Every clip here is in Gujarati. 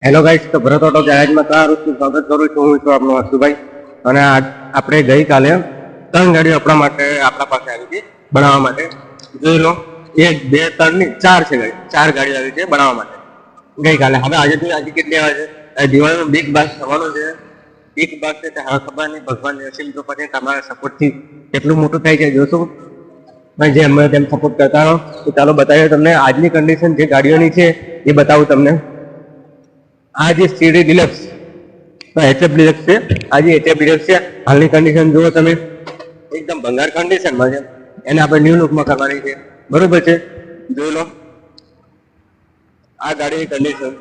હેલો ગાઈસ, તો ભરત ઓટો ગેરેજમાં તમારું સ્વાગત કરું છું. હું છું આપનો હસુભાઈ. અને આપણે ગઈકાલે 3 ગાડીઓ આપણા પાસે આવી હતી બનાવવા માટે. જોઈ લો, 1 2 3 ની 4 છે ગાડી, 4 ગાડીઓ આવી છે બનાવવા માટે ગઈકાલે. હવે આજે કેટલી આવે છે? દિવાળીનો બિગ બાસ થવાનો છે. બિગ બાસ છે તે હવે ખબર નહીં, ભગવાન નસીબ તો પછી તમારા સપોર્ટથી કેટલું મોટું થાય છે જોશું. જે અમે તેમ સપોર્ટ કરતા રહો. તો ચાલો બતાવીએ તમને આજની કન્ડિશન જે ગાડીઓની છે એ બતાવું તમને. આ જે સીડી ડિલક્સ એચએફ ડિલક્સ છે. આ જે એચએફ ડિલક્સ છે હાલની કન્ડિશન જુઓ તમે, એકદમ ભંગાર કન્ડિશનમાં છે. એને આપણે ન્યૂ લુકમાં કરવાની છે, બરોબર છે. જોઈ લો આ ગાડીની કન્ડિશન.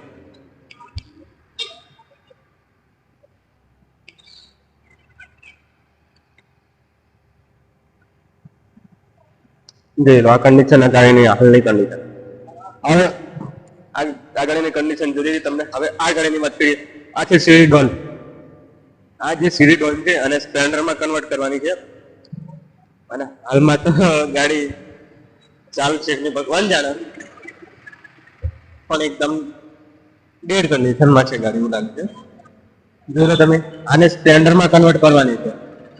જોઈ લો આ કન્ડિશન, આ ગાડીની હાલની કન્ડિશન. હવે આ ગાડીની કન્ડિશન જોઈ તમને. હવે આ ગાડીની વાત કરીએ. આ છે સીડી ડોલ. આ જે સીડી ડોલ છે અને સ્પ્લેન્ડરમાં કન્વર્ટ કરવાની છે. અને હાલમાં તો ગાડી ચાલુ છે કે ભગવાન જાણે, પણ એકદમ ડેડ કન્ડિશનમાં છે ગાડી, એવું લાગે છે. જોઈ લો તમે, આને સ્પ્લેન્ડરમાં કન્વર્ટ કરવાની છે.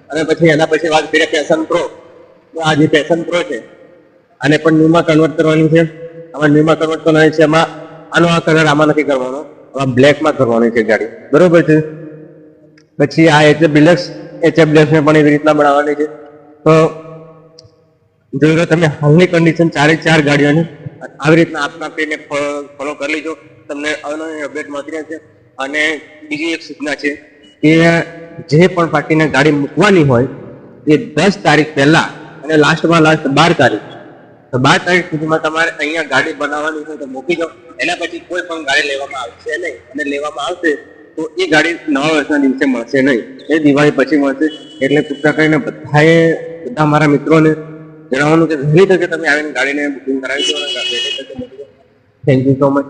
અને પછી એના પછી વાત કરીએ પેશન પ્રો. તો આ જે પેશન પ્રો છે આને પણ ન્યૂમાં કન્વર્ટ કરવાની છે. આમાં ન્યૂમાં કન્વર્ટ કરવાની છે. એમાં આનો આ કલર આમાં નથી કરવાનો, આમાં બ્લેકમાં કરવાની છે ગાડી, બરોબર છે. પછી આ એચએફ ડિલક્સ ને પણ એવી રીતના બનાવવાની છે. તો જોઈ લો તમે હાલની કન્ડિશન 4 ગાડીઓની આવી રીતના આપના પેને ફોલો કરી લીધો. તમને અવનવી અપડેટ મળતી રહેશે. અને બીજી એક સૂચના છે કે જે પણ પાર્ટીને ગાડી મૂકવાની હોય એ 10 તારીખ પહેલા અને લાસ્ટ 12 તારીખ, તો 12 તારીખ સુધીમાં તમારે અહીંયા ગાડી બનાવવાની હોય તો મૂકી દો. એના પછી કોઈ પણ ગાડી લેવામાં આવશે નહીં, અને લેવામાં આવશે તો એ ગાડી નવા વર્ષના દિવસે મળશે નહીં, એ દિવાળી પછી મળશે. એટલે કૃપા કરીને બધા મારા મિત્રોને જણાવવાનું કે વહેલી તકે તમે આવીને ગાડીને બુકિંગ કરાવી દો. Thank you so much.